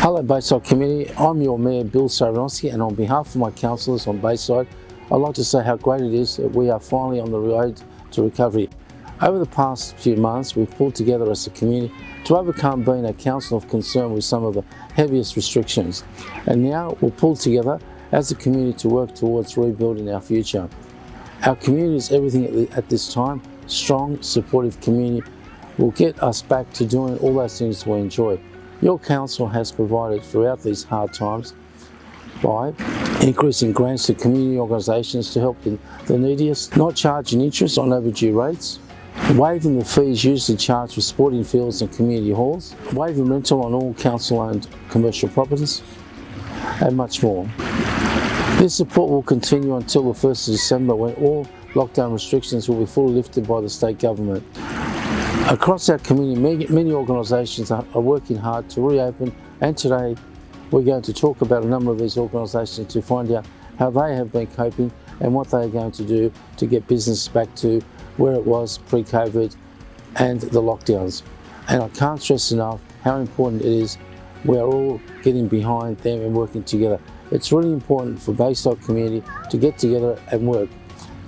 Hello Bayside community, I'm your Mayor Bill Saranowski, and on behalf of my councillors on Bayside, I'd like to say how great it is that we are finally on the road to recovery. Over the past few months, we've pulled together as a community to overcome being a council of concern with some of the heaviest restrictions. And now we'll pull together as a community to work towards rebuilding our future. Our community is everything at this time. Strong, supportive community will get us back to doing all those things we enjoy. Your council has provided throughout these hard times by increasing grants to community organisations to help the neediest, not charging interest on overdue rates, waiving the fees usually charged for sporting fields and community halls, waiving rental on all council-owned commercial properties, and much more. This support will continue until the 1st of December, when all lockdown restrictions will be fully lifted by the state government. Across our community, many organisations are working hard to reopen, and today we're going to talk about a number of these organisations to find out how they have been coping and what they are going to do to get business back to where it was pre-COVID and the lockdowns. And I can't stress enough how important it is we are all getting behind them and working together. It's really important for Bayside community to get together and work.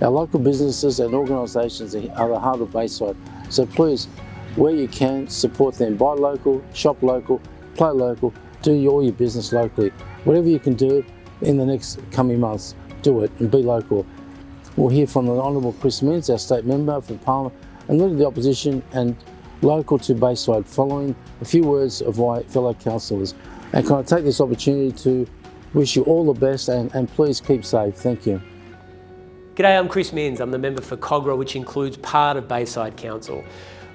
Our local businesses and organisations are the heart of Bayside, so please, where you can, support them. Buy local, shop local, play local, do all your business locally. Whatever you can do in the next coming months, do it and be local. We'll hear from the Honourable Chris Minns, our State Member for Parliament and Leader of the Opposition and local to Bayside, following a few words of my fellow councillors. And can I take this opportunity to wish you all the best and please keep safe. Thank you. G'day, I'm Chris Minns. I'm the member for Kogarah, which includes part of Bayside Council.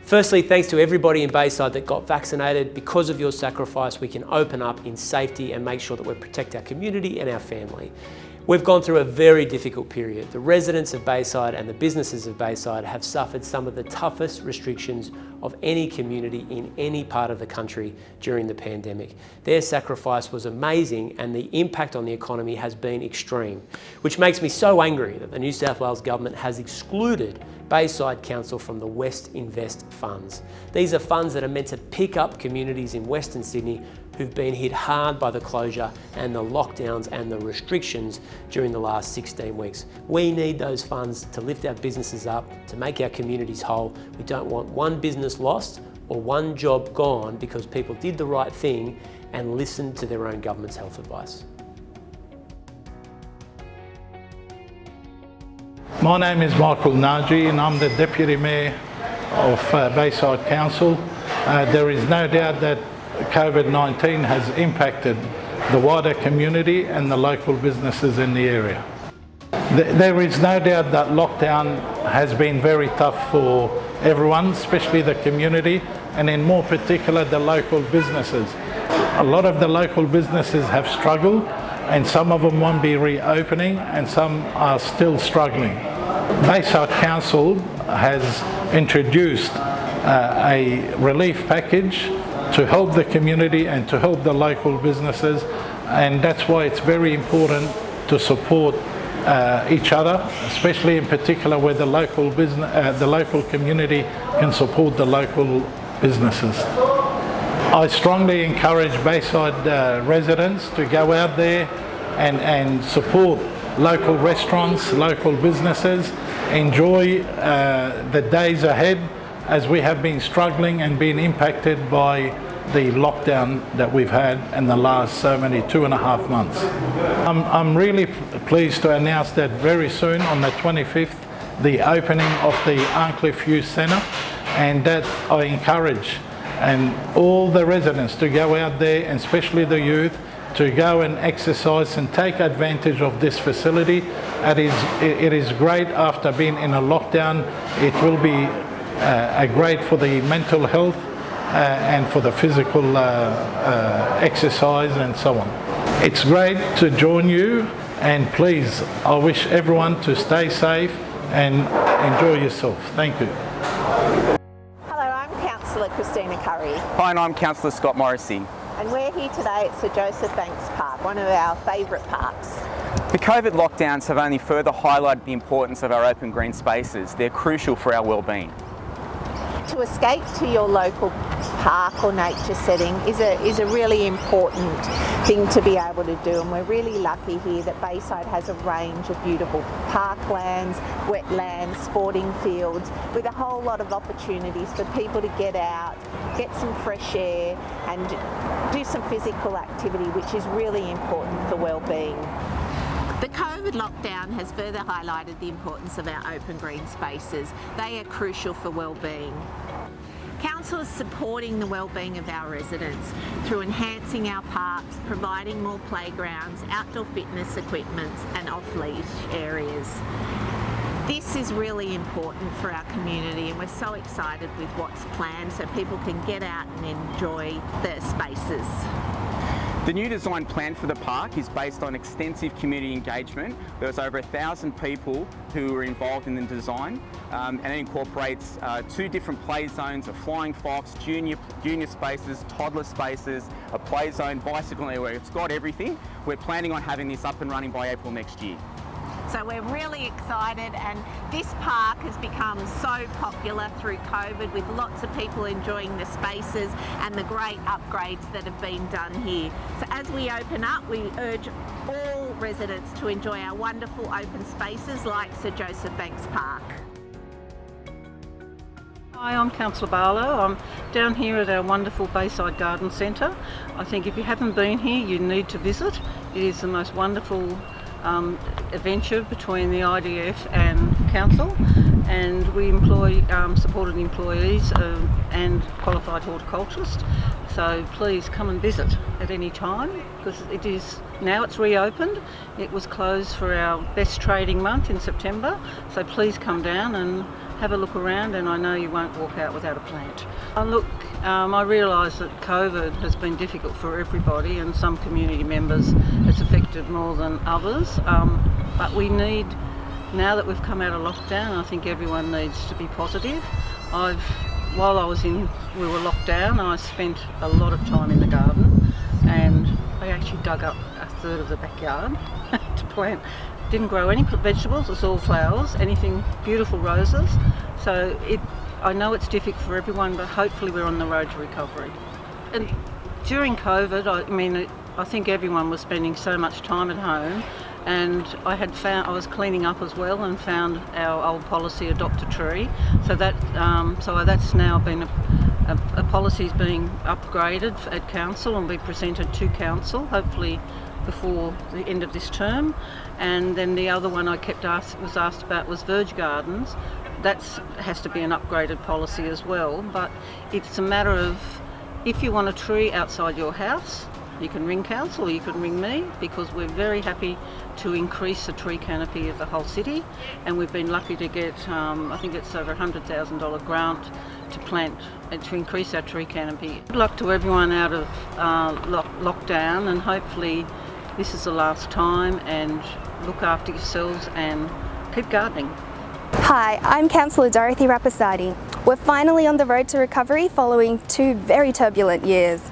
Firstly, thanks to everybody in Bayside that got vaccinated. Because of your sacrifice, we can open up in safety and make sure that we protect our community and our family. We've gone through a very difficult period. The residents of Bayside and the businesses of Bayside have suffered some of the toughest restrictions of any community in any part of the country during the pandemic. Their sacrifice was amazing, and the impact on the economy has been extreme, which makes me so angry that the New South Wales government has excluded Bayside Council from the West Invest funds. These are funds that are meant to pick up communities in Western Sydney who've been hit hard by the closure and the lockdowns and the restrictions during the last 16 weeks. We need those funds to lift our businesses up, to make our communities whole. We don't want one business lost or one job gone because people did the right thing and listened to their own government's health advice. My name is Michael Najee and I'm the Deputy Mayor of Bayside Council. There is no doubt that COVID-19 has impacted the wider community and the local businesses in the area. There is no doubt that lockdown has been very tough for everyone, especially the community, and in more particular the local businesses. A lot of the local businesses have struggled, and some of them won't be reopening and some are still struggling. Bayside Council has introduced a relief package to help the community and to help the local businesses, and that's why it's very important to support each other, especially in particular where the local community can support the local businesses. I strongly encourage Bayside residents to go out there and support local restaurants, local businesses, enjoy the days ahead, as we have been struggling and been impacted by the lockdown that we've had in the last so many 2.5 months. I'm really pleased to announce that very soon, on the 25th, the opening of the Arncliffe Youth Centre, and that I encourage and all the residents to go out there, and especially the youth, to go and exercise and take advantage of this facility. It is great after being in a lockdown. It will be great for the mental health and for the physical exercise and so on. It's great to join you, and please, I wish everyone to stay safe and enjoy yourself. Thank you. Hello, I'm Councillor Christina Curry. Hi, and I'm Councillor Scott Morrissey. And we're here today at Sir Joseph Banks Park, one of our favourite parks. The COVID lockdowns have only further highlighted the importance of our open green spaces. They're crucial for our well-being. to escape to your local park or nature setting is a really important thing to be able to do, and we're really lucky here that Bayside has a range of beautiful parklands, wetlands, sporting fields, with a whole lot of opportunities for people to get out, get some fresh air and do some physical activity, which is really important for well-being. The COVID lockdown has further highlighted the importance of our open green spaces. They are crucial for well-being. Council is supporting the well-being of our residents through enhancing our parks, providing more playgrounds, outdoor fitness equipment and off-leash areas. This is really important for our community, and we're so excited with what's planned so people can get out and enjoy the spaces. The new design plan for the park is based on extensive community engagement. There was over 1,000 people who were involved in the design, and it incorporates 2 different play zones, a flying fox, junior spaces, toddler spaces, a play zone, bicycle area. It's got everything. We're planning on having this up and running by April next year. So we're really excited, and this park has become so popular through COVID, with lots of people enjoying the spaces and the great upgrades that have been done here. So as we open up, we urge all residents to enjoy our wonderful open spaces like Sir Joseph Banks Park. Hi, I'm Councillor Barlow. I'm down here at our wonderful Bayside Garden Centre. I think if you haven't been here, you need to visit. It is the most wonderful adventure between the IDF and Council, and we employ supported employees and qualified horticulturists. So please come and visit at any time, because it's reopened. It was closed for our best trading month in September, so please come down and have a look around, and I know you won't walk out without a plant. I realise that COVID has been difficult for everybody, and some community members it's affected more than others, but we need, now that we've come out of lockdown, I think everyone needs to be positive. While we were locked down, I spent a lot of time in the garden, and I actually dug up a third of the backyard to plant. Didn't grow any vegetables, it's all flowers, anything, beautiful roses. So I know it's difficult for everyone, but hopefully we're on the road to recovery. And during COVID, I think everyone was spending so much time at home, and I was cleaning up as well and found our old policy, adopt a tree. So that's now been a policy's being upgraded at Council and be presented to Council, hopefully before the end of this term. And then the other one I was asked about was Verge Gardens. That has to be an upgraded policy as well, but it's a matter of, if you want a tree outside your house, you can ring Council or you can ring me, because we're very happy to increase the tree canopy of the whole city, and we've been lucky to get, I think it's over $100,000 grant to plant and to increase our tree canopy. Good luck to everyone out of lockdown, and hopefully this is the last time, and look after yourselves and keep gardening. Hi, I'm Councillor Dorothy Rapisardi. We're finally on the road to recovery following 2 very turbulent years.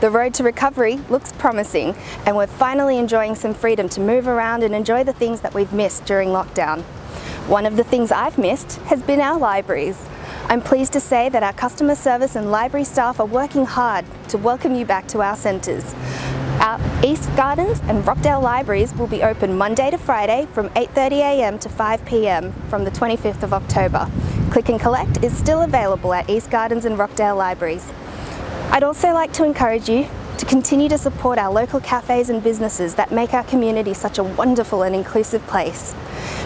The road to recovery looks promising, and we're finally enjoying some freedom to move around and enjoy the things that we've missed during lockdown. One of the things I've missed has been our libraries. I'm pleased to say that our customer service and library staff are working hard to welcome you back to our centres. Our East Gardens and Rockdale libraries will be open Monday to Friday from 8:30 a.m. to 5 p.m. from the 25th of October. Click and collect is still available at East Gardens and Rockdale libraries. I'd also like to encourage you to continue to support our local cafes and businesses that make our community such a wonderful and inclusive place.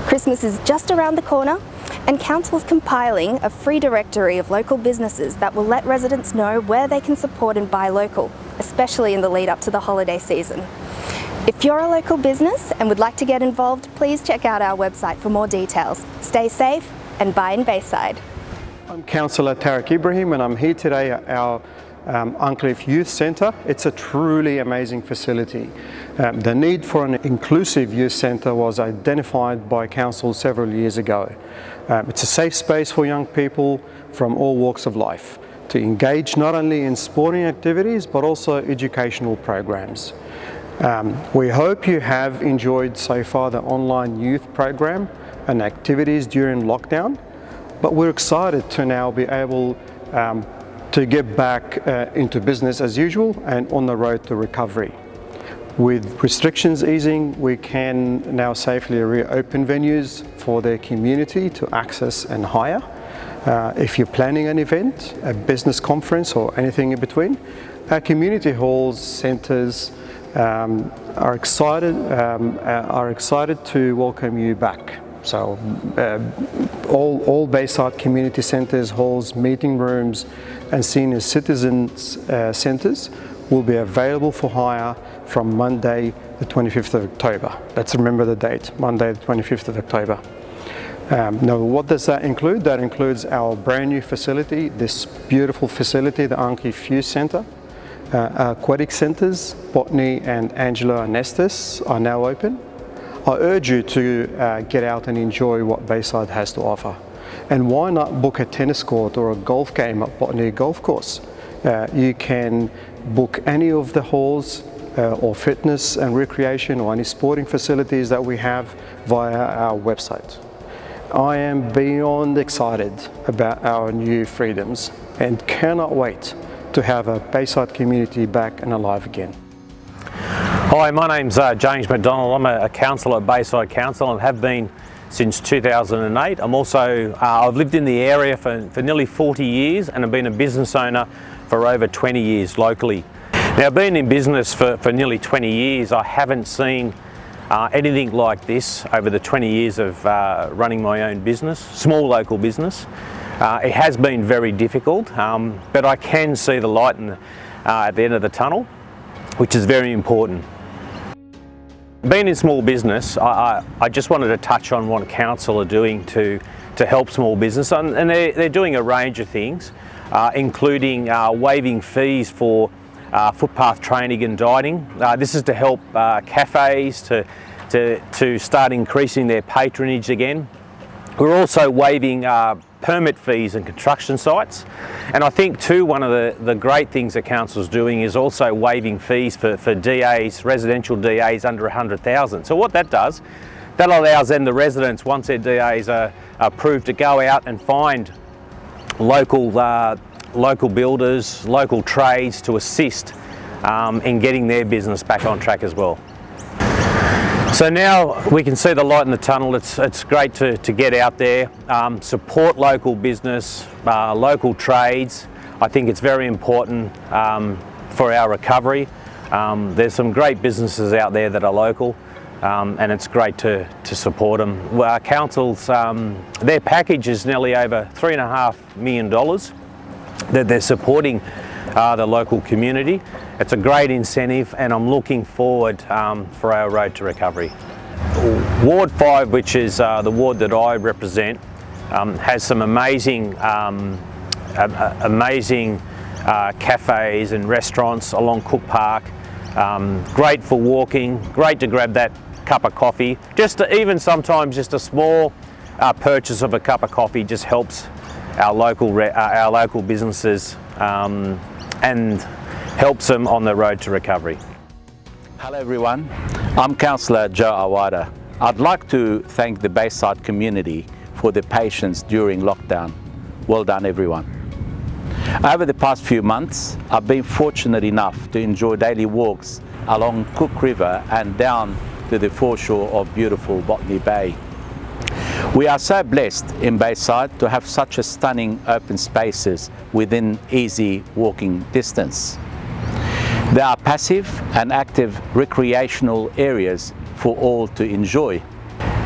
Christmas is just around the corner, and Council's compiling a free directory of local businesses that will let residents know where they can support and buy local, especially in the lead up to the holiday season. If you're a local business and would like to get involved, please check out our website for more details. Stay safe and buy in Bayside. I'm Councillor Tariq Ibrahim, and I'm here today at our Uncliffe Youth Centre. It's a truly amazing facility. The need for an inclusive youth centre was identified by Council several years ago. It's a safe space for young people from all walks of life to engage not only in sporting activities but also educational programs. We hope you have enjoyed so far the online youth program and activities during lockdown, but we're excited to now be able to get back into business as usual and on the road to recovery. With restrictions easing, we can now safely reopen venues for the community to access and hire. If you're planning an event, a business conference or anything in between, our community halls, centres are excited to welcome you back. So all Bayside community centres, halls, meeting rooms and senior citizens centres will be available for hire from Monday the 25th of October. Let's remember the date, Monday the 25th of October. Now what does that include? That includes our brand new facility, this beautiful facility, the Arncliffe Youth Centre. Our aquatic centres, Botany and Angela Anestis, are now open. I urge you to get out and enjoy what Bayside has to offer. And why not book a tennis court or a golf game at Botany Golf Course? You can book any of the halls or fitness and recreation or any sporting facilities that we have via our website. I am beyond excited about our new freedoms and cannot wait to have a Bayside community back and alive again. Hi, my name's James McDonald. I'm a councillor at Bayside Council and have been since 2008. I'm also, I've lived in the area for nearly 40 years and have been a business owner for over 20 years locally. Now, being in business for nearly 20 years, I haven't seen anything like this over the 20 years of running my own business, small local business. It has been very difficult, but I can see the light at the end of the tunnel, which is very important. Being in small business, I just wanted to touch on what council are doing to help small business, and they're doing a range of things, including waiving fees for footpath training and dining. This is to help cafes to start increasing their patronage again. We're also waiving permit fees and construction sites, and I think too one of the great things that council's doing is also waiving fees for DAs, residential DAs under 100,000. So what that does, that allows then the residents, once their DAs are approved, to go out and find local builders, local trades to assist in getting their business back on track as well. So now we can see the light in the tunnel. It's great to get out there, support local business, local trades. I think it's very important for our recovery. There's some great businesses out there that are local, and it's great to support them. Our councils, their package is nearly over $3.5 million that they're supporting the local community. It's a great incentive, and I'm looking forward for our road to recovery. Ward 5, which is the ward that I represent, has some amazing cafes and restaurants along Cook Park. Great for walking, great to grab that cup of coffee. Even sometimes just a small purchase of a cup of coffee just helps our local businesses and helps them on the road to recovery. Hello everyone, I'm Councillor Joe Awada. I'd like to thank the Bayside community for their patience during lockdown. Well done everyone. Over the past few months, I've been fortunate enough to enjoy daily walks along Cook River and down to the foreshore of beautiful Botany Bay. We are so blessed in Bayside to have such a stunning open spaces within easy walking distance. There are passive and active recreational areas for all to enjoy.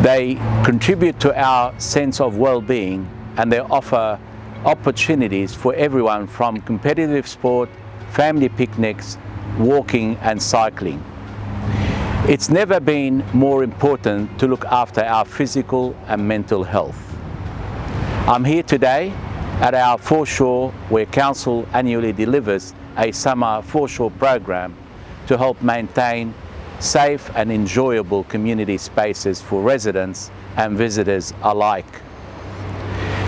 They contribute to our sense of well-being, and they offer opportunities for everyone from competitive sport, family picnics, walking and cycling. It's never been more important to look after our physical and mental health. I'm here today at our foreshore, where Council annually delivers a summer foreshore program to help maintain safe and enjoyable community spaces for residents and visitors alike.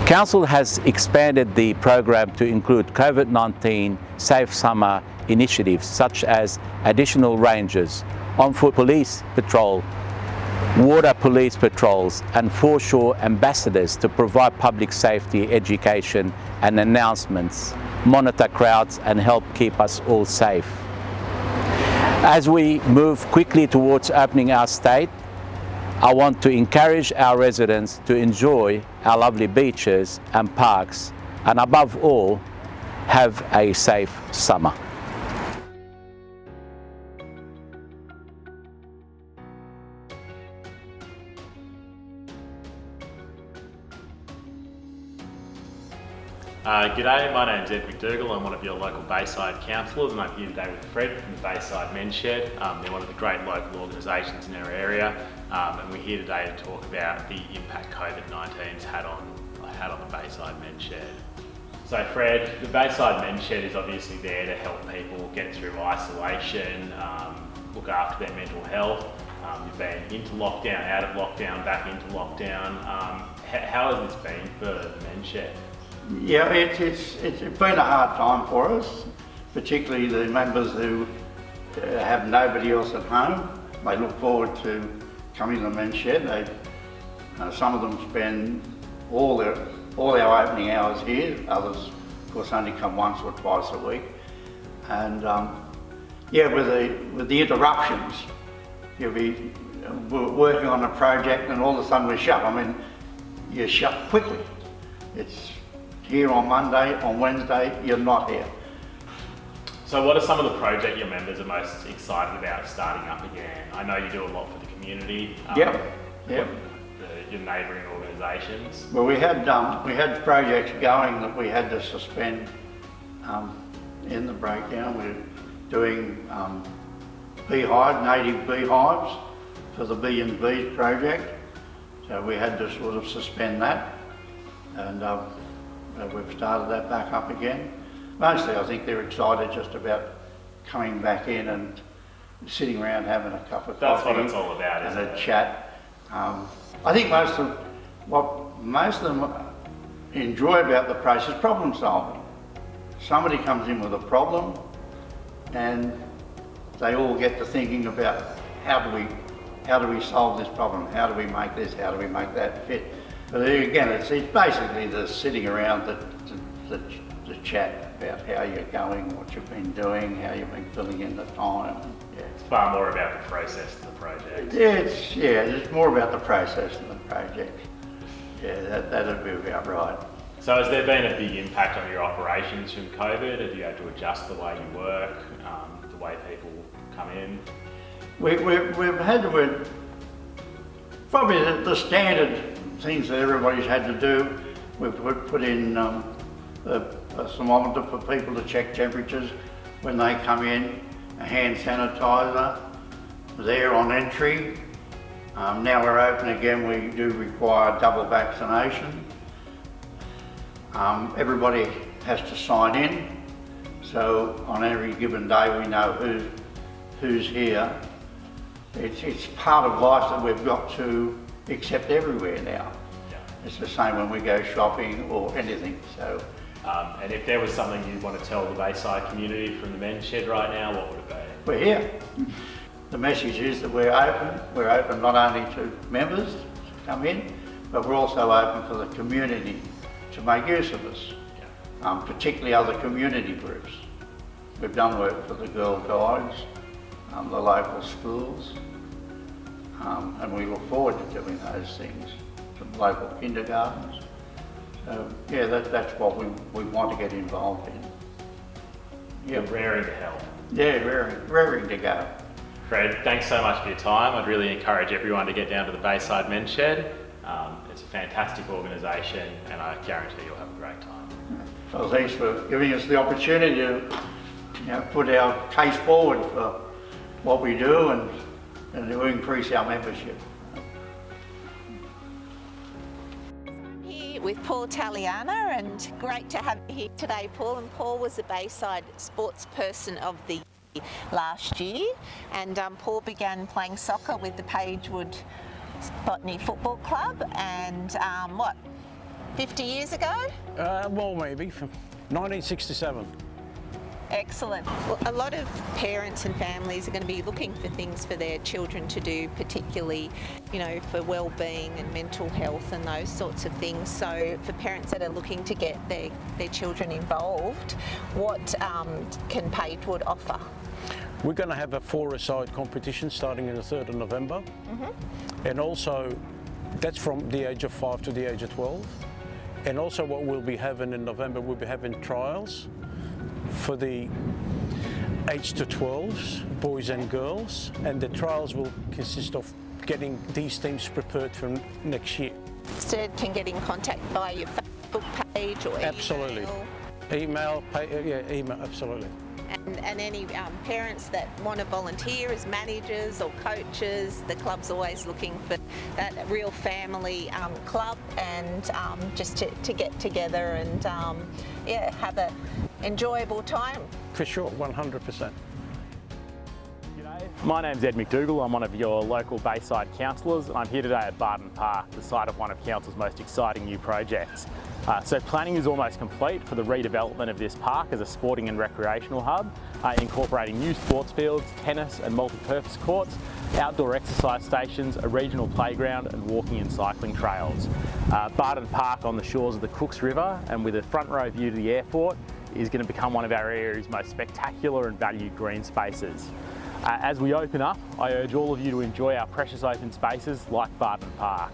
Council has expanded the program to include COVID-19 safe summer initiatives such as additional rangers, on-foot police patrol, water police patrols and foreshore ambassadors to provide public safety education and announcements, monitor crowds and help keep us all safe. As we move quickly towards opening our state, I want to encourage our residents to enjoy our lovely beaches and parks, and above all, have a safe summer. G'day, my name's Dougal. I'm one of your local Bayside councillors, and I'm here today with Fred from the Bayside Men's Shed. They're one of the great local organisations in our area, and we're here today to talk about the impact COVID-19's had on the Bayside Men's Shed. So Fred, the Bayside Men's Shed is obviously there to help people get through isolation, look after their mental health. You've been into lockdown, out of lockdown, back into lockdown. How has this been for the Men's Shed? Yeah, it's been a hard time for us, particularly the members who have nobody else at home. They look forward to coming to the Men's Shed. Some of them spend all our opening hours here. Others, of course, only come once or twice a week. And yeah, with the interruptions, you'll be working on a project and all of a sudden we're shut. I mean, you're shut quickly. It's here on Monday, on Wednesday, you're not here. So what are some of the projects your members are most excited about starting up again? I know you do a lot for the community. Yep. Your neighbouring organisations. Well, we had projects going that we had to suspend in the breakdown. We're doing beehive, native beehives for the Bee and Bees project. So we had to sort of suspend that, and we've started that back up again. Mostly I think they're excited just about coming back in and sitting around having a cup of coffee. That's what it's all about, and isn't a it? chat. I think what most of them enjoy about the process is problem solving. Somebody comes in with a problem and they all get to thinking about how do we solve this problem? How do we make this? How do we make that fit? But again, it's basically the sitting around the chat about how you're going, what you've been doing, how you've been filling in the time. Yeah, it's far more about the process than the project. It's more about the process than the project. Yeah, that'd be about right. So has there been a big impact on your operations from COVID? Have you had to adjust the way you work, the way people come in? We've had to, probably the standard things that everybody's had to do. We've put in a thermometer for people to check temperatures when they come in, a hand sanitizer there on entry. Now we're open again, we do require double vaccination. Everybody has to sign in, so on every given day we know who's here. It's part of life that we've got to accept everywhere now. Yeah. It's the same when we go shopping or anything. So, and if there was something you'd want to tell the Bayside community from the Men's Shed right now, what would it be? we're here. The message is that we're open. We're open not only to members to come in, but we're also open for the community to make use of us, particularly other community groups. We've done work for the Girl Guides, the local schools, and we look forward to doing those things, the local kindergartens. So yeah, that's what we want to get involved in. Yeah, raring to help. Yeah, raring to go. Fred, thanks so much for your time. I'd really encourage everyone to get down to the Bayside Men's Shed. It's a fantastic organisation and I guarantee you'll have a great time. Well, thanks for giving us the opportunity to put our case forward for what we do and to increase our membership. I'm here with Paul Taliana, and great to have you here today, Paul. And Paul was the Bayside Sports Person of the Year last year, and Paul began playing soccer with the Pagewood Botany Football Club, and 50 years ago? Well, maybe from 1967. Excellent. Well, a lot of parents and families are going to be looking for things for their children to do, particularly, you know, for well-being and mental health and those sorts of things. So for parents that are looking to get their children involved, what can Pagewood offer? We're going to have a 4-a-side competition starting on the 3rd of November. And also that's from the age of 5 to the age of 12. And also what we'll be having in November, we'll be having trials for the 8 to 12s, boys and girls, and the trials will consist of getting these teams prepared for next year. Can get in contact via your Facebook page or Absolutely. Email, absolutely. And any parents that want to volunteer as managers or coaches, the club's always looking for that real family club, and just to get together and have an enjoyable time. For sure, 100%. G'day, my name's Ed McDougal. I'm one of your local Bayside councillors, and I'm here today at Barton Park, the site of one of Council's most exciting new projects. So planning is almost complete for the redevelopment of this park as a sporting and recreational hub, incorporating new sports fields, tennis and multi-purpose courts, outdoor exercise stations, a regional playground and walking and cycling trails. Barton Park on the shores of the Cooks River and with a front row view to the airport is going to become one of our area's most spectacular and valued green spaces. As we open up, I urge all of you to enjoy our precious open spaces like Barton Park.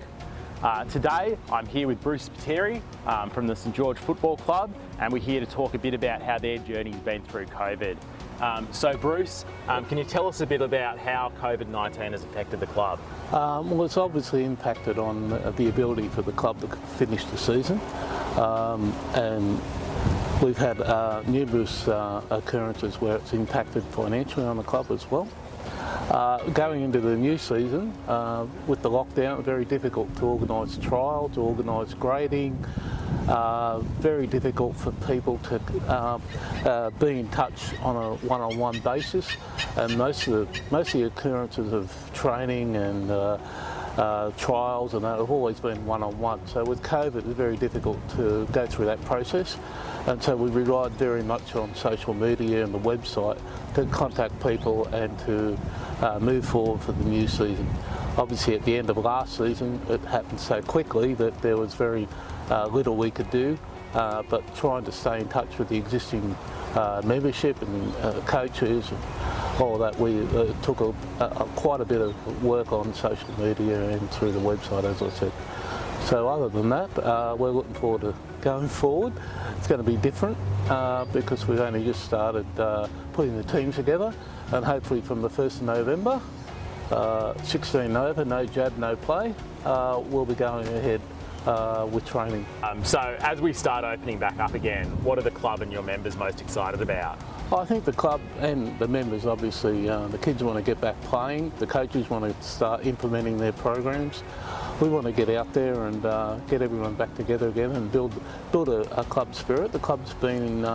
Today I'm here with Bruce Spiteri from the St George Football Club, and we're here to talk a bit about how their journey's been through COVID. So Bruce, can you tell us a bit about how COVID-19 has affected the club? Well, it's obviously impacted on the ability for the club to finish the season, and we've had numerous occurrences where it's impacted financially on the club as well. Going into the new season, with the lockdown, very difficult to organise trial, to organise grading, very difficult for people to be in touch on a one-on-one basis, and most of the occurrences of training and trials and that have always been one-on-one. So with COVID, it's very difficult to go through that process, and so we relied very much on social media and the website to contact people and to move forward for the new season. Obviously at the end of last season it happened so quickly that there was very little we could do, but trying to stay in touch with the existing membership and coaches and all of that, we took quite a bit of work on social media and through the website, as I said. So other than that, we're looking forward to going forward. It's going to be different because we've only just started putting the teams together, and hopefully from the 1st of November, 16 over, no jab, no play, we'll be going ahead with training. So as we start opening back up again, what are the club and your members most excited about? I think the club and the members, obviously, the kids want to get back playing, the coaches want to start implementing their programs. We want to get out there and get everyone back together again and build a club spirit. The club's been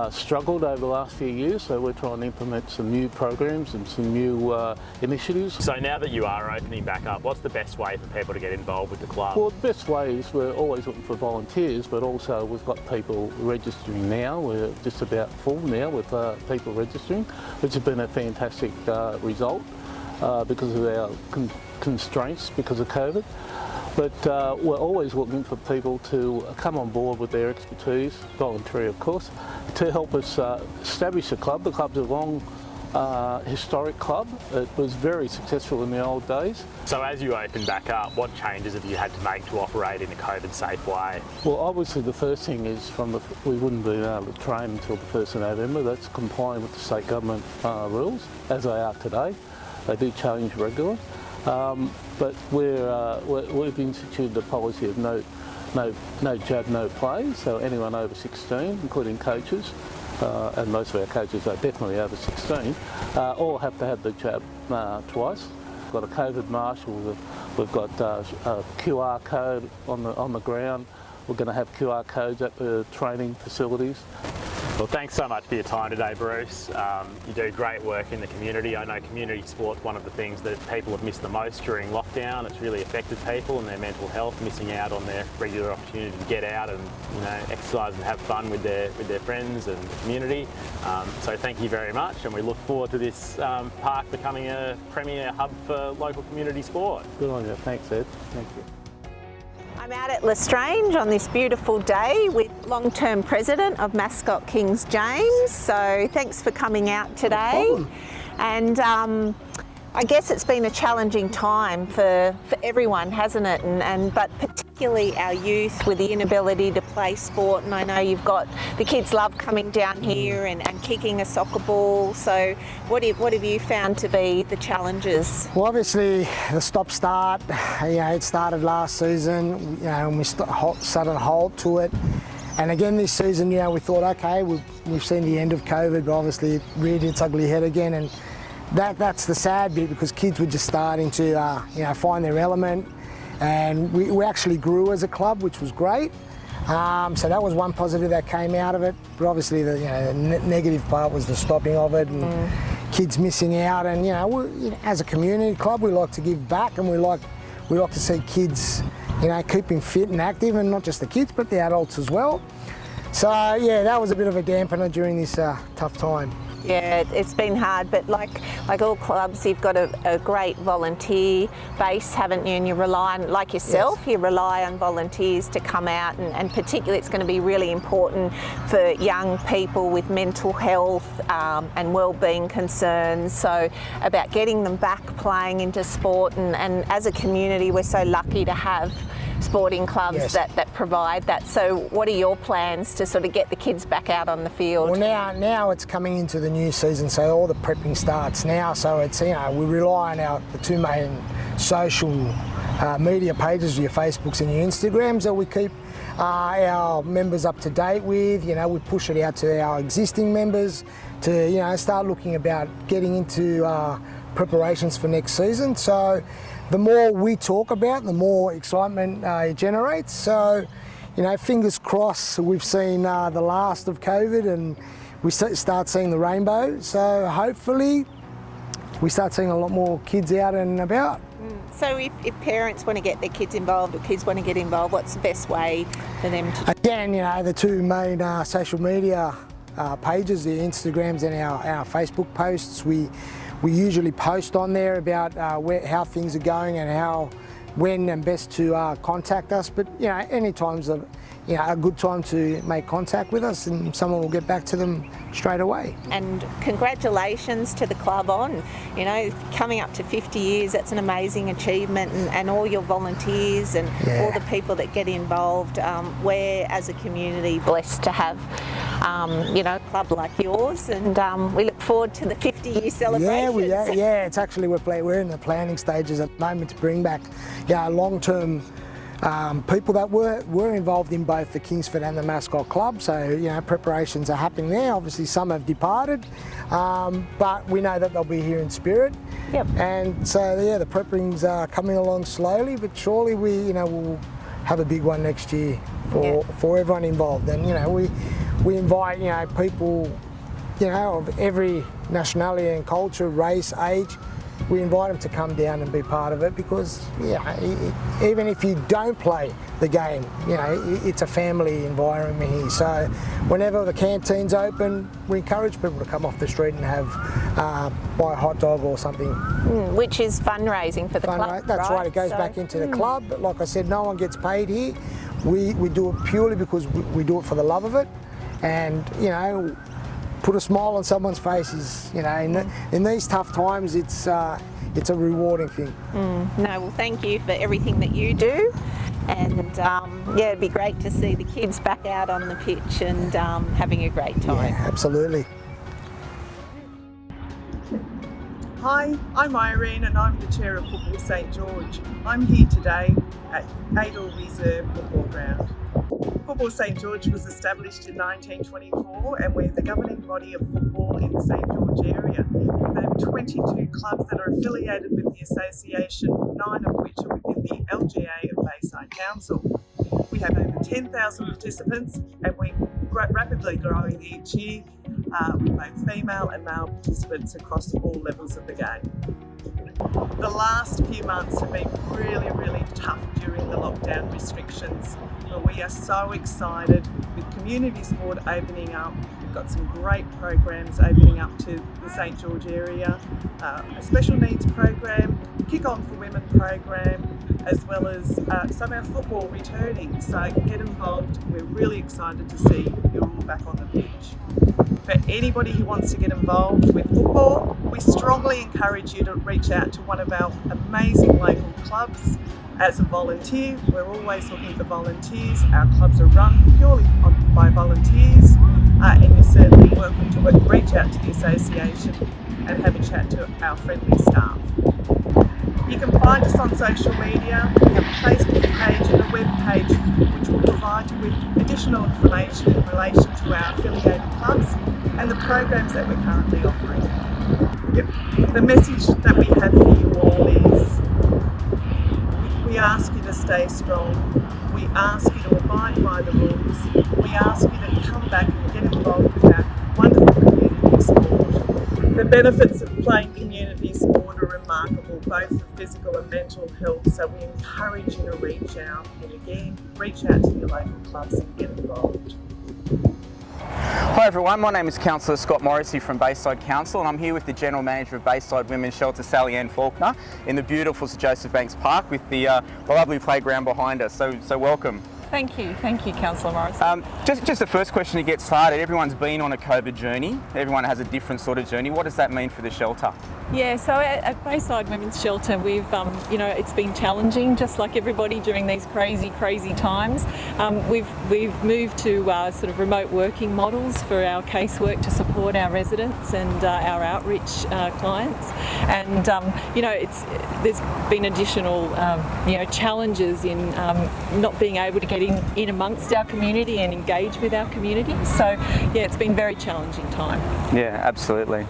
struggled over the last few years, so we're trying to implement some new programs and some new initiatives. So now that you are opening back up, what's the best way for people to get involved with the club? Well, the best way is we're always looking for volunteers, but also we've got people registering now. We're just about full now with people registering, which has been a fantastic result because of our constraints because of COVID. But we're always looking for people to come on board with their expertise, voluntary of course, to help us establish the club. The club's a long historic club. It was very successful in the old days. So as you open back up, what changes have you had to make to operate in a COVID safe way? Well, obviously the first thing is we wouldn't be able to train until the 1st of November. That's complying with the state government rules as they are today. They do change regularly. But we've instituted a policy of no jab, no play. So anyone over 16, including coaches, and most of our coaches are definitely over 16, all have to have the jab twice. We've got a COVID marshal. We've got a QR code on the ground. We're going to have QR codes at the training facilities. Well, thanks so much for your time today, Bruce. You do great work in the community. I know community sport's one of the things that people have missed the most during lockdown. It's really affected people and their mental health, missing out on their regular opportunity to get out and exercise and have fun with their friends and the community. So thank you very much, and we look forward to this park becoming a premier hub for local community sport. Good on you. Thanks, Ed. Thank you. I'm out at Lestrange on this beautiful day with long-term president of Mascot, Kings James. So thanks for coming out today. No problem. And I guess it's been a challenging time for everyone, hasn't it? But particularly our youth with the inability to play sport. And I know you've got the kids love coming down here and kicking a soccer ball. So what have you found to be the challenges? Well, obviously the stop-start. It started last season. And we started a halt to it. And again this season, we thought, okay, we've seen the end of COVID, but obviously it reared its ugly head again. And that's the sad bit, because kids were just starting to find their element, and we actually grew as a club, which was great. So that was one positive that came out of it. But obviously the negative part was the stopping of it and kids missing out. And as a community club, we like to give back, and we like to see kids keeping fit and active, and not just the kids but the adults as well. So yeah, that was a bit of a dampener during this tough time. Yeah, it's been hard, but like all clubs, you've got a great volunteer base, haven't you? And you rely on, like yourself, yes, you rely on volunteers to come out, and particularly it's going to be really important for young people with mental health and wellbeing concerns. So about getting them back playing into sport, and as a community, we're so lucky to have sporting clubs, yes, that provide that. So what are your plans to sort of get the kids back out on the field? Well, now it's coming into the new season, so all the prepping starts now. So it's, we rely on the two main social media pages, your Facebooks and your Instagrams, that we keep our members up to date with. We push it out to our existing members to start looking about getting into preparations for next season. So the more we talk about, the more excitement it generates. So, fingers crossed, we've seen the last of COVID and we start seeing the rainbow. So hopefully we start seeing a lot more kids out and about. So if parents want to get their kids involved, or kids want to get involved, what's the best way for them to? Again, the two main social media pages, the Instagrams and our Facebook posts, we usually post on there about how things are going and when and best to contact us. But any time's a good time to make contact with us, and someone will get back to them straight away. And congratulations to the club on, coming up to 50 years. That's an amazing achievement, and all your volunteers and all the people that get involved. We're, as a community, blessed to have a club like yours, and we look forward to the 50-year celebrations. Yeah, it's actually we're in the planning stages at the moment to bring back long-term people that were involved in both the Kingsford and the Mascot Club. So preparations are happening there. Obviously some have departed, but we know that they'll be here in spirit. Yep. And so the preppings are coming along slowly but surely. We'll have a big one next year for everyone involved. And we invite people of every nationality and culture, race, age. We invite them to come down and be part of it, because even if you don't play the game, it's a family environment here. So whenever the canteen's open, we encourage people to come off the street and buy a hot dog or something. Which is fundraising for the club. That's right. It goes back into the club. But like I said, no one gets paid here. We do it purely because we do it for the love of it, and put a smile on someone's face is, in these tough times, it's a rewarding thing. Well, thank you for everything that you do, and it'd be great to see the kids back out on the pitch and having a great time. Yeah, absolutely. Hi, I'm Irene and I'm the Chair of Football St George. I'm here today at Adel Reserve Football Ground. Football St George was established in 1924 and we're the governing body of football in the St George area. We have 22 clubs that are affiliated with the association, 9 of which are within the LGA of Bayside Council. We have over 10,000 participants and we rapidly growing each year with both female and male participants across all levels of the game. The last few months have been really, really tough during the lockdown restrictions, but we are so excited with community sport opening up. We've got some great programs opening up to the St George area, a special needs program, Kick On for Women program, as well as some of our football returning. So get involved. We're really excited to see you all back on the pitch. For anybody who wants to get involved with football, we strongly encourage you to reach out to one of our amazing local clubs as a volunteer. We're always looking for volunteers. Our clubs are run purely by volunteers, and you're certainly welcome to reach out to the association and have a chat to our friendly staff. You can find us on social media. We have a Facebook page and a web page which will provide you with additional information in relation to our affiliated clubs and the programs that we're currently offering. The message that we have for you all is we ask you to stay strong. We ask you to abide by the rules. We ask you to come back and get involved with our wonderful community sport. The benefits of playing community sport are remarkable, both for physical and mental health, so we encourage you to reach out, and again, reach out to your local clubs and get involved. Hi everyone, my name is Councillor Scott Morrissey from Bayside Council, and I'm here with the General Manager of Bayside Women's Shelter, Taliana Faulkner, in the beautiful Sir Joseph Banks Park with the lovely playground behind us, so welcome. Thank you, Councillor Morris. Just the first question to get started. Everyone's been on a COVID journey. Everyone has a different sort of journey. What does that mean for the shelter? Yeah, so at Bayside Women's Shelter, we've, it's been challenging, just like everybody during these crazy times. We've moved to sort of remote working models for our casework to support our residents and our outreach clients. And there's been additional challenges in not being able to get in amongst our community and engage with our community. So yeah, it's been a very challenging time. Yeah, absolutely.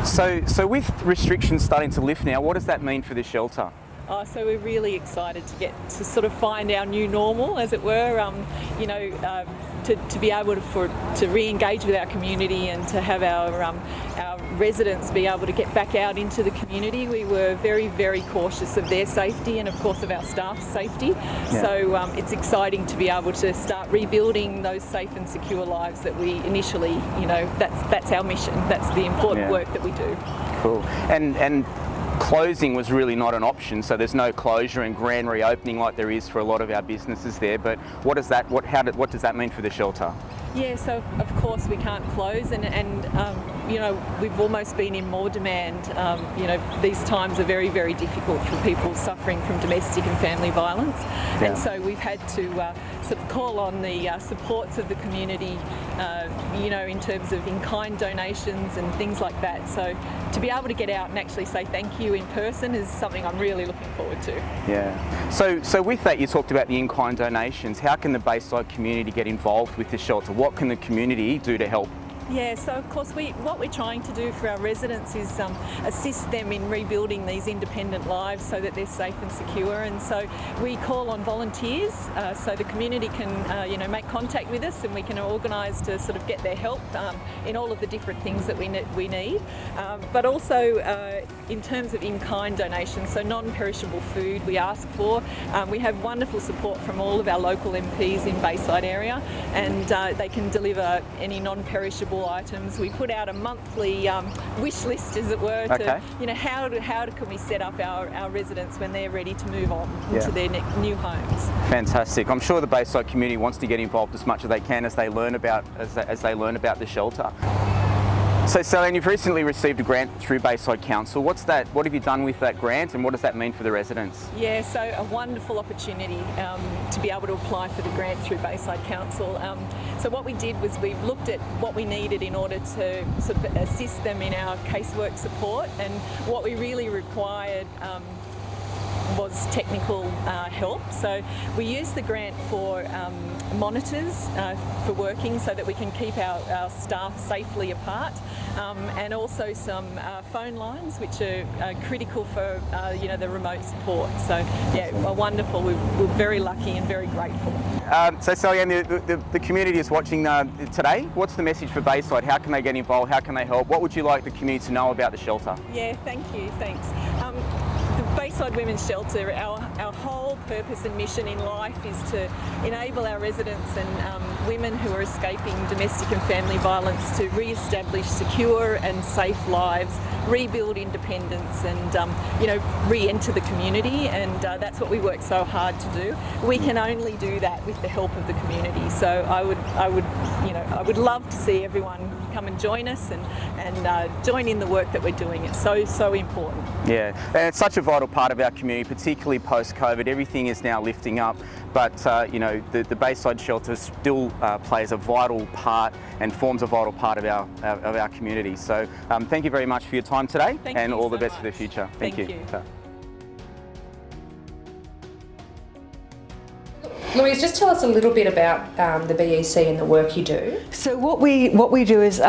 So with restrictions starting to lift now, what does that mean for the shelter? So we're really excited to get to sort of find our new normal, as it were, to be able to re-engage with our community and to have our residents be able to get back out into the community. We were very cautious of their safety and of course of our staff's safety. Yeah. So it's exciting to be able to start rebuilding those safe and secure lives that we initially, that's our mission. That's the important work that we do. Cool. And closing was really not an option, so there's no closure and grand reopening like there is for a lot of our businesses there. But what does that mean for the shelter? Yeah, so of course we can't close, and we've almost been in more demand. These times are very difficult for people suffering from domestic and family violence, and so we've had to sort of call on the supports of the community, in terms of in-kind donations and things like that. So to be able to get out and actually say thank you in person is something I'm really looking forward to. Yeah. So with that, you talked about the in-kind donations. How can the Bayside community get involved with the shelter? What can the community do to help? Yeah, so of course what we're trying to do for our residents is assist them in rebuilding these independent lives so that they're safe and secure, and so we call on volunteers so the community can make contact with us and we can organise to sort of get their help in all of the different things that we need, but also in terms of in-kind donations, so non-perishable food we ask for. We have wonderful support from all of our local MPs in Bayside area, and they can deliver any non-perishable items. We put out a monthly wish list, as it were, to how can we set up our residents when they're ready to move on into their new homes. Fantastic. I'm sure the Bayside community wants to get involved as much as they can as they learn about the shelter. So Taliana, you've recently received a grant through Bayside Council. What have you done with that grant, and what does that mean for the residents? Yeah, so a wonderful opportunity to be able to apply for the grant through Bayside Council. So what we did was we looked at what we needed in order to sort of assist them in our casework support, and what we really required was technical help. So we used the grant for monitors for working so that we can keep our staff safely apart, and also some phone lines which are critical for the remote support. So yeah, wonderful. We're very lucky and very grateful. So Taliana, the community is watching today. What's the message for Bayside? How can they get involved? How can they help? What would you like the community to know about the shelter? Yeah, thank you, thanks. The Bayside Women's Shelter, our whole purpose and mission in life is to enable our residents and women who are escaping domestic and family violence to re-establish secure and safe lives, rebuild independence and re-enter the community, and that's what we work so hard to do. We can only do that with the help of the community. So I would love to see everyone come and join us and join in the work that we're doing. It's so important. Yeah, and it's such a vital part of our community, particularly post-COVID. Everything is now lifting up, but the Bayside shelter still plays a vital part and forms a vital part of our community. So thank you very much for your time today, and all the best for the future. Thank you. Louise, just tell us a little bit about the BEC and the work you do. So what we do is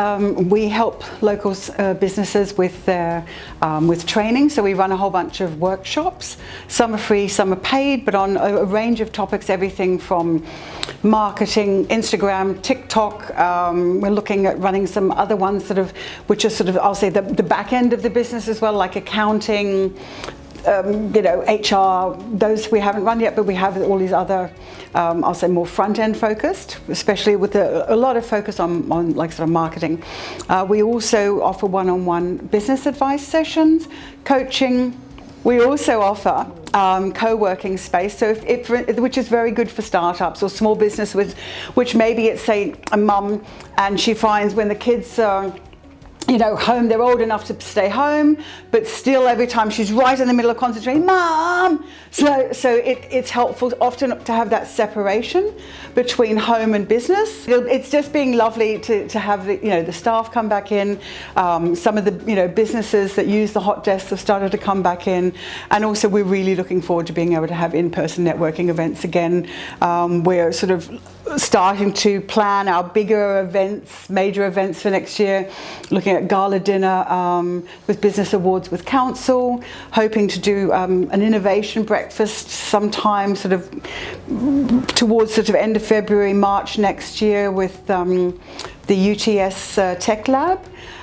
we help local businesses with training. So we run a whole bunch of workshops. Some are free, some are paid, but on a range of topics, everything from marketing, Instagram, TikTok. We're looking at running some other ones which are I'll say the back end of the business as well, like accounting, HR, those we haven't run yet, but we have all these other, I'll say more front-end focused, especially with a lot of focus on like sort of marketing. We also offer one-on-one business advice sessions, coaching. We also offer co-working space, so which is very good for startups or small business, which maybe it's, say, a mum, and she finds when the kids are home, they're old enough to stay home, but still every time she's right in the middle of concentrating, Mum! So it's helpful often to have that separation between home and business. It's just being lovely to have the staff come back in. Some of the businesses that use the hot desks have started to come back in, and also we're really looking forward to being able to have in-person networking events again. We're sort of starting to plan our bigger events, major events for next year, looking at gala dinner with business awards with council, hoping to do an innovation breakfast sometime towards end of February, March next year with the UTS Tech Lab.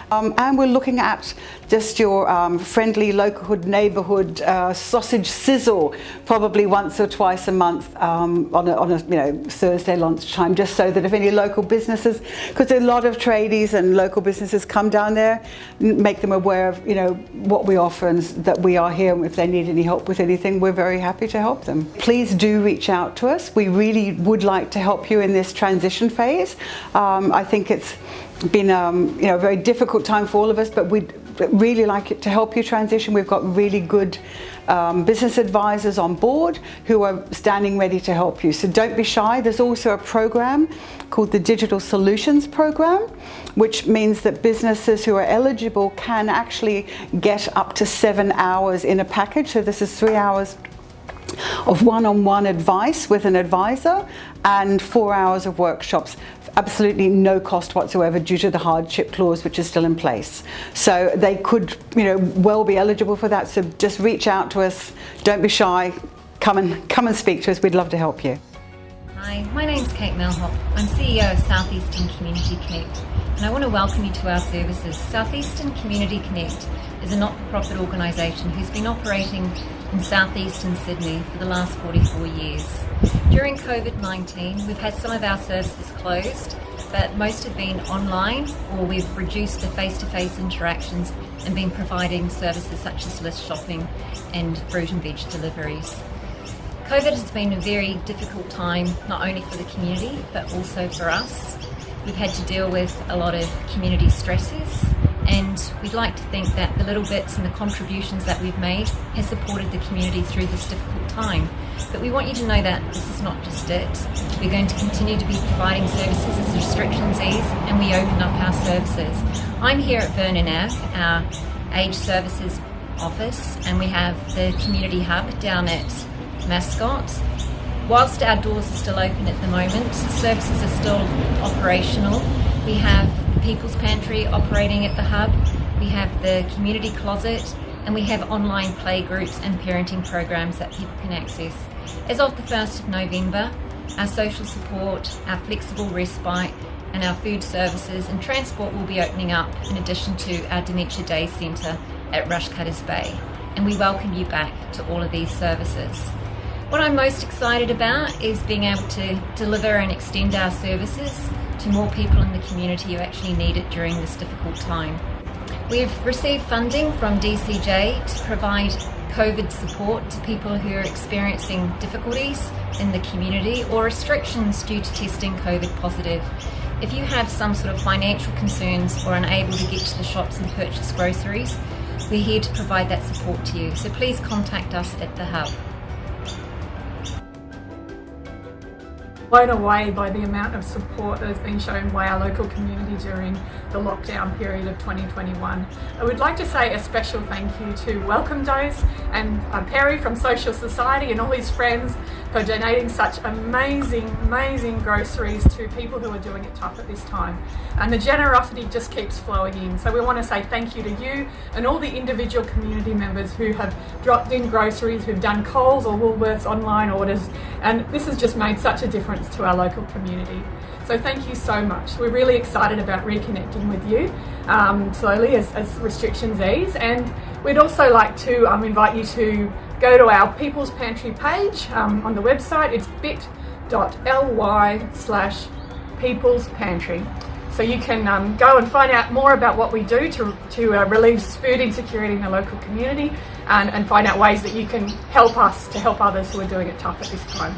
And we're looking at just your friendly local neighbourhood sausage sizzle, probably once or twice a month on a Thursday lunchtime, just so that if any local businesses, because a lot of tradies and local businesses come down there, make them aware of what we offer and that we are here, and if they need any help with anything, we're very happy to help them. Please do reach out to us. We really would like to help you in this transition phase. I think it's been a very difficult time for all of us, but we'd really like it to help you transition. We've got really good business advisors on board who are standing ready to help you. So don't be shy. There's also a program called the Digital Solutions Program, which means that businesses who are eligible can actually get up to 7 hours in a package. So this is 3 hours of one-on-one advice with an advisor and 4 hours of workshops. Absolutely no cost whatsoever due to the hardship clause, which is still in place. So they could, well be eligible for that. So just reach out to us. Don't be shy. Come and speak to us. We'd love to help you. Hi, my name's Kate Melhop. I'm CEO of Southeastern Community Connect, and I want to welcome you to our services. Southeastern Community Connect is a not-for-profit organisation who's been operating in southeastern Sydney for the last 44 years. During COVID-19, we've had some of our services closed, but most have been online, or we've reduced the face-to-face interactions and been providing services such as list shopping and fruit and veg deliveries. COVID has been a very difficult time, not only for the community, but also for us. We've had to deal with a lot of community stresses, and we'd like to think that the little bits and the contributions that we've made has supported the community through this difficult time. But we want you to know that this is not just it. We're going to continue to be providing services as restrictions ease and we open up our services. I'm here at Vernon Ave, our aged services office, and we have the community hub down at Mascot. Whilst our doors are still open at the moment, services are still operational. We have the People's Pantry operating at the hub, we have the community closet, and we have online play groups and parenting programs that people can access. As of the 1st of November, our social support, our flexible respite, and our food services and transport will be opening up in addition to our Dementia Day Centre at Rushcutters Bay. And we welcome you back to all of these services. What I'm most excited about is being able to deliver and extend our services to more people in the community who actually need it during this difficult time. We've received funding from DCJ to provide COVID support to people who are experiencing difficulties in the community or restrictions due to testing COVID positive. If you have some sort of financial concerns or unable to get to the shops and purchase groceries, we're here to provide that support to you. So please contact us at the hub. Blown away by the amount of support that has been shown by our local community during the lockdown period of 2021. I would like to say a special thank you to Welcome Dose and Perry from Social Society and all his friends for donating such amazing groceries to people who are doing it tough at this time. And the generosity just keeps flowing in. So we want to say thank you to you and all the individual community members who have dropped in groceries, who've done Coles or Woolworths online orders. And this has just made such a difference to our local community. So thank you so much. We're really excited about reconnecting with you slowly as restrictions ease, and we'd also like to invite you to go to our People's Pantry page on the website. It's bit.ly/People's Pantry. So you can go and find out more about what we do to relieve food insecurity in the local community and find out ways that you can help us to help others who are doing it tough at this time.